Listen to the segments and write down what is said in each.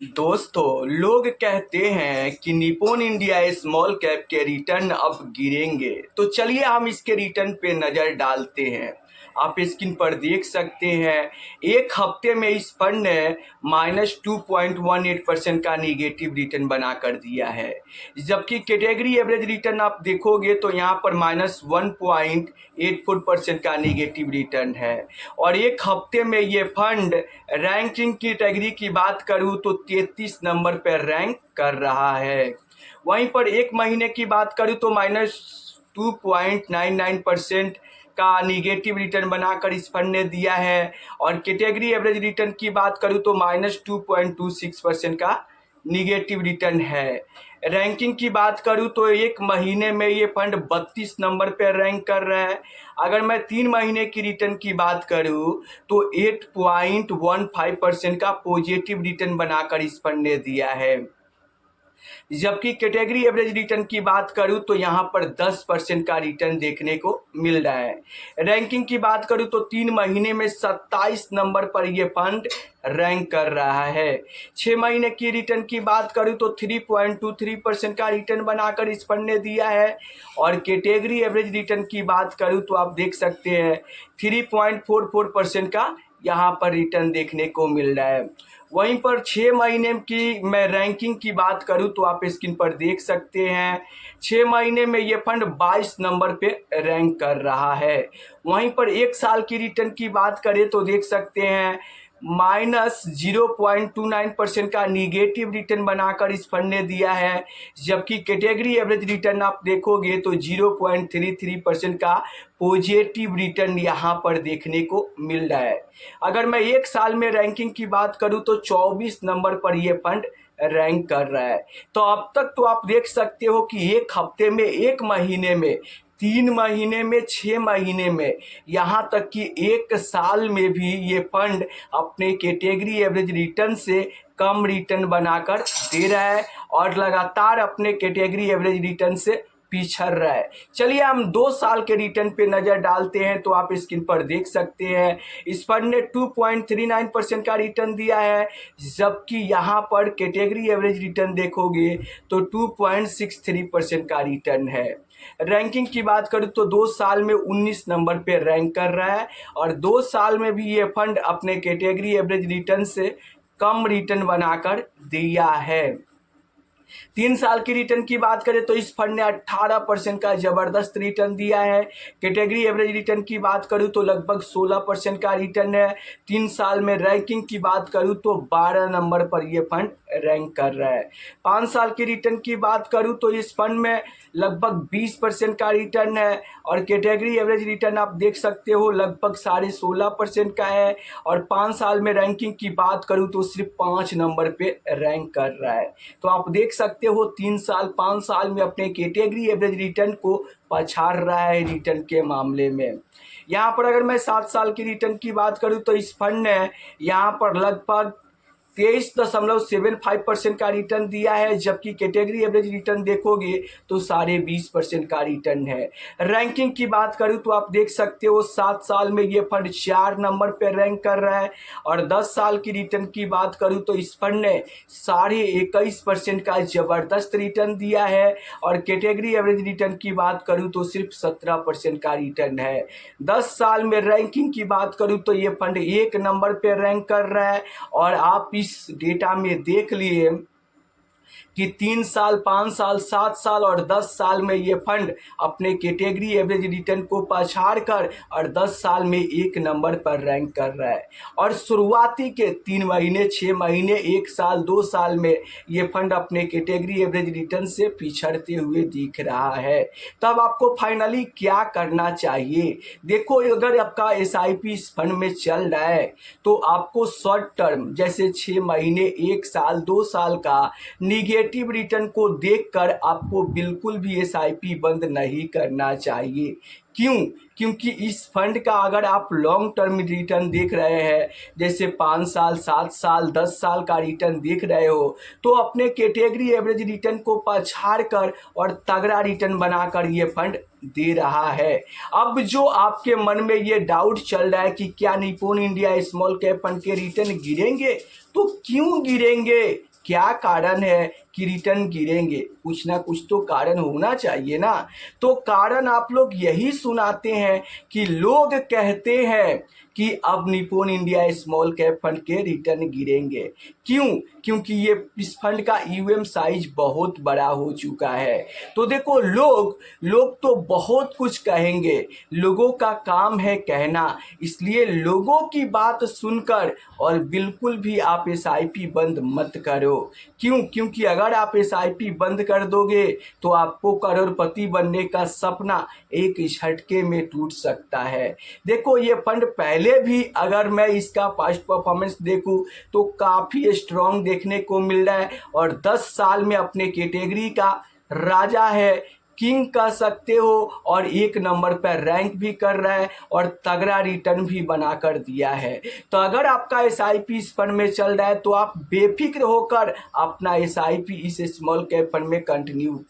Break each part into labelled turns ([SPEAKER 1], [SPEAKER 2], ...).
[SPEAKER 1] दोस्तों, लोग कहते हैं कि निप्पॉन इंडिया स्मॉल कैप के रिटर्न अब गिरेंगे। तो चलिए हम इसके रिटर्न पे नज़र डालते हैं। आप स्क्रीन पर देख सकते हैं, एक हफ्ते में इस फंड ने -2.18% का निगेटिव रिटर्न बना कर दिया है। जबकि कैटेगरी एवरेज रिटर्न आप देखोगे तो यहाँ पर -1.84% का निगेटिव रिटर्न है। और एक हफ्ते में ये फंड रैंकिंग की कैटेगरी की बात करूँ तो 33 नंबर पर रैंक कर रहा है। वहीं पर एक महीने की बात करूँ तो -2.99% का निगेटिव रिटर्न बनाकर इस फंड ने दिया है। और कैटेगरी एवरेज रिटर्न की बात करूँ तो -2.26% का निगेटिव रिटर्न है। रैंकिंग की बात करूँ तो एक महीने में ये फंड 32 नंबर पर रैंक कर रहा है। अगर मैं 3 महीने की रिटर्न की बात करूँ तो 8.15% का पॉजिटिव रिटर्न बनाकर इस फंड ने दिया है। जबकि कैटेगरी एवरेज रिटर्न की बात करूं तो यहां पर 10% का रिटर्न देखने को मिल रहा है। रैंकिंग की बात करूं तो 3 महीने में 27 नंबर पर यह फंड रैंक कर रहा है। 6 महीने की रिटर्न की बात करूं तो 3.23% का रिटर्न बनाकर इस फंड ने दिया है। और कैटेगरी एवरेज रिटर्न की बात करूं तो आप देख सकते हैं 3.44% का यहाँ पर रिटर्न देखने को मिल रहा है। वहीं पर 6 महीने की मैं रैंकिंग की बात करूं तो आप स्क्रीन पर देख सकते हैं 6 महीने में ये फंड 22 नंबर पे रैंक कर रहा है। वहीं पर एक साल की रिटर्न की बात करें तो देख सकते हैं -0.29% का निगेटिव रिटर्न बनाकर इस फंड ने दिया है। जबकि कैटेगरी एवरेज रिटर्न आप देखोगे तो 0.33% का पॉजिटिव रिटर्न यहाँ पर देखने को मिल रहा है। अगर मैं एक साल में रैंकिंग की बात करूं तो 24 नंबर पर यह फंड रैंक कर रहा है। तो अब तक तो आप देख सकते हो कि एक हफ्ते में, एक महीने में, 3 महीने में, 6 महीने में, यहाँ तक कि एक साल में भी ये फंड अपने कैटेगरी एवरेज रिटर्न से कम रिटर्न बनाकर दे रहा है और लगातार अपने कैटेगरी एवरेज रिटर्न से पिछड़ रहा है। चलिए हम 2 साल के रिटर्न पे नज़र डालते हैं तो आप स्क्रीन पर देख सकते हैं इस फंड ने 2.39% का रिटर्न दिया है। जबकि यहाँ पर कैटेगरी एवरेज रिटर्न देखोगे तो 2.63% का रिटर्न है। रैंकिंग की बात करूँ तो 2 साल में 19 नंबर पे रैंक कर रहा है और 2 साल में भी ये फंड अपने कैटेगरी एवरेज रिटर्न से कम रिटर्न बनाकर दिया है। 3 साल की रिटर्न की बात करें तो इस फंड ने 18% का जबरदस्त रिटर्न दिया है। कैटेगरी एवरेज रिटर्न की बात करूं तो लगभग 16% का रिटर्न है। 3 साल में रैंकिंग की बात करूं तो 12 नंबर पर यह फंड रैंक कर रहा है। 5 साल की रिटर्न की बात करूं तो इस फंड में लगभग 20% का रिटर्न है और कैटेगरी एवरेज रिटर्न आप देख सकते हो लगभग 16.5% का है। और 5 साल में रैंकिंग की बात करूं तो सिर्फ 5 नंबर पे रैंक कर रहा है। तो आप देख सकते हो 3 साल 5 साल में अपने कैटेगरी एवरेज रिटर्न को पछाड़ रहा है रिटर्न के मामले में। यहाँ पर अगर मैं 7 साल की रिटर्न की बात करूँ तो इस फंड ने यहाँ पर लगभग 23.75% का रिटर्न दिया है। जबकि कैटेगरी एवरेज रिटर्न देखोगे तो 20.5% का रिटर्न है। रैंकिंग की बात करूं तो आप देख सकते हो 7 साल में ये फंड 4 नंबर पर रैंक कर रहा है और 10 साल की रिटर्न की बात करूं तो इस फंड ने 21.5% का जबरदस्त रिटर्न दिया है और कैटेगरी एवरेज रिटर्न की बात करूं तो सिर्फ 17% का रिटर्न है। 10 साल में रैंकिंग की बात करूं तो ये फंड 1 नंबर पर रैंक कर रहा है और आप इस डेटा में देख लिए कि 3 साल 5 साल 7 साल और 10 साल में ये फंड अपने कैटेगरी एवरेज रिटर्न को पछाड़ कर और 10 साल में 1 नंबर पर रैंक कर रहा है। और शुरुआती के 3 महीने 6 महीने 1 साल 2 साल में ये फंड अपने कैटेगरी एवरेज रिटर्न से पिछड़ते हुए दिख रहा है। तब आपको फाइनली क्या करना चाहिए? देखो, अगर आपका SIP इस फंड में चल रहा है तो आपको शॉर्ट टर्म जैसे 6 महीने 1 साल 2 साल का निगेटिव रिटर्न को देखकर आपको बिल्कुल भी SIP बंद नहीं करना चाहिए। क्यों? क्योंकि इस फंड का अगर आप लॉन्ग टर्म रिटर्न देख रहे हैं, जैसे 5 साल 7 साल 10 साल का रिटर्न देख रहे हो, तो अपने कैटेगरी एवरेज रिटर्न को पछाड़ कर और तगड़ा रिटर्न बनाकर ये फंड दे रहा है। अब जो आपके मन में ये डाउट चल रहा है कि क्या Nippon India small cap fund के रिटर्न गिरेंगे, तो क्यों गिरेंगे? क्या कारण है कि रिटर्न गिरेंगे? कुछ ना कुछ तो कारण होना चाहिए ना। तो कारण आप लोग यही सुनाते हैं कि लोग कहते हैं कि अब Nippon India small cap fund के रिटर्न गिरेंगे। क्यों? क्योंकि ये इस फंड का ईवीएम साइज बहुत बड़ा हो चुका है। तो देखो, लोग तो बहुत कुछ कहेंगे, लोगों का काम है कहना, इसलिए लोगों की बात सुनकर और बिल्कुल भी आप एसआईपी बंद मत करो। क्यों? क्योंकि अगर आप एसआईपी बंद कर दोगे तो आपको करोड़पति बनने का सपना एक झटके में टूट सकता है। देखो, ये फंड पहले भी अगर मैं इसका पास्ट परफॉर्मेंस देखूं तो काफ़ी स्ट्रॉन्ग देखने को मिल रहा है और 10 साल में अपने कैटेगरी का राजा है, किंग कह सकते हो, और 1 नंबर पर रैंक भी कर रहा है और तगड़ा रिटर्न भी बना कर दिया है। तो अगर आपका एसआईपी इस फंड में चल रहा है तो आप बेफिक्र होकर अपना एसआईपी इस स्मॉल कैप फंड में कंटिन्यू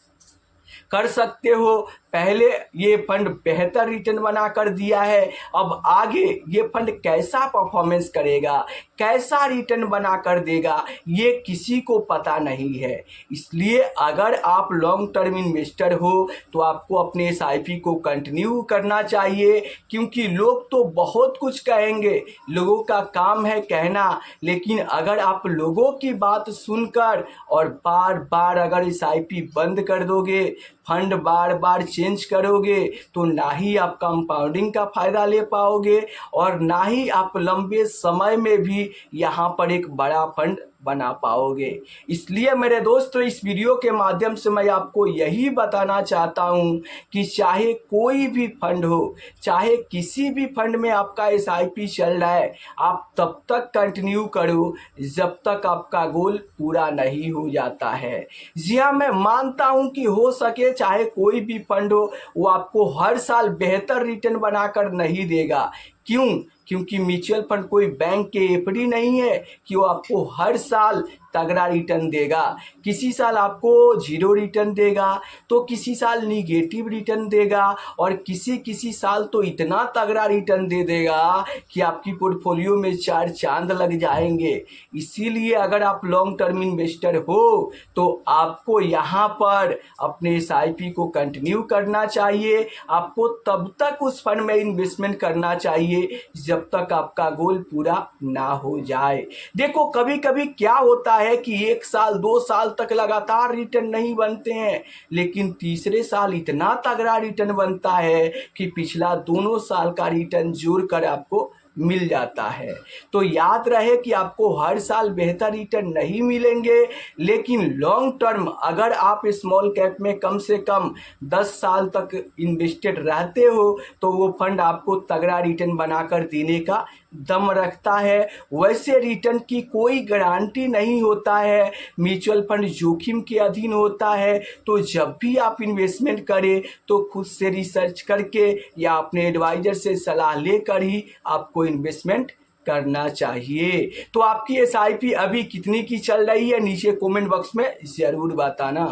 [SPEAKER 1] कर सकते हो। पहले ये फंड बेहतर रिटर्न बना कर दिया है, अब आगे ये फंड कैसा परफॉर्मेंस करेगा, कैसा रिटर्न बना कर देगा, ये किसी को पता नहीं है। इसलिए अगर आप लॉन्ग टर्म इन्वेस्टर हो तो आपको अपने एसआईपी को कंटिन्यू करना चाहिए, क्योंकि लोग तो बहुत कुछ कहेंगे, लोगों का काम है कहना, लेकिन अगर आप लोगों की बात सुनकर और बार बार अगर एसआईपी बंद कर दोगे, फंड बार बार चेंज करोगे, तो ना ही आप कंपाउंडिंग का फ़ायदा ले पाओगे और ना ही आप लंबे समय में भी यहाँ पर एक बड़ा फंड बना पाओगे। इसलिए मेरे दोस्तों, इस वीडियो के माध्यम से मैं आपको यही बताना चाहता हूँ कि चाहे कोई भी फंड हो, चाहे किसी भी फंड में आपका एसआईपी चल रहा है, आप तब तक कंटिन्यू करो जब तक आपका गोल पूरा नहीं हो जाता है। जी हाँ, मैं मानता हूँ कि हो सके चाहे कोई भी फंड हो, वो आपको हर साल बेहतर रिटर्न बनाकर नहीं देगा। क्यों? क्योंकि म्यूचुअल फंड कोई बैंक के एफडी नहीं है कि वो आपको हर साल तगड़ा रिटर्न देगा। किसी साल आपको 0 रिटर्न देगा, तो किसी साल निगेटिव रिटर्न देगा और किसी साल तो इतना तगड़ा रिटर्न दे देगा कि आपकी पोर्टफोलियो में 4 चांद लग जाएंगे। इसीलिए अगर आप लॉन्ग टर्म इन्वेस्टर हो तो आपको यहाँ पर अपने एसआईपी को कंटिन्यू करना चाहिए। आपको तब तक उस फंड में इन्वेस्टमेंट करना चाहिए जब तक आपका गोल पूरा ना हो जाए। देखो, कभी कभी क्या होता है कि 1 साल 2 साल तक लगातार रिटर्न नहीं बनते हैं, लेकिन तीसरे साल इतना तगड़ा रिटर्न बनता है कि पिछला दोनों साल का रिटर्न जोड़कर आपको मिल जाता है। तो याद रहे कि आपको हर साल बेहतर रिटर्न नहीं मिलेंगे, लेकिन लॉन्ग टर्म अगर आप स्मॉल कैप में कम से कम 10 साल तक इन्वेस्टेड रहते हो तो वो फंड आपको तगड़ा रिटर्न बनाकर देने का दम रखता है। वैसे रिटर्न की कोई गारंटी नहीं होता है, म्यूचुअल फंड जोखिम के अधीन होता है। तो जब भी आप इन्वेस्टमेंट करें तो खुद से रिसर्च करके या अपने एडवाइजर से सलाह लेकर ही आपको इन्वेस्टमेंट करना चाहिए। तो आपकी एसआईपी अभी कितनी की चल रही है, नीचे कमेंट बॉक्स में ज़रूर बताना।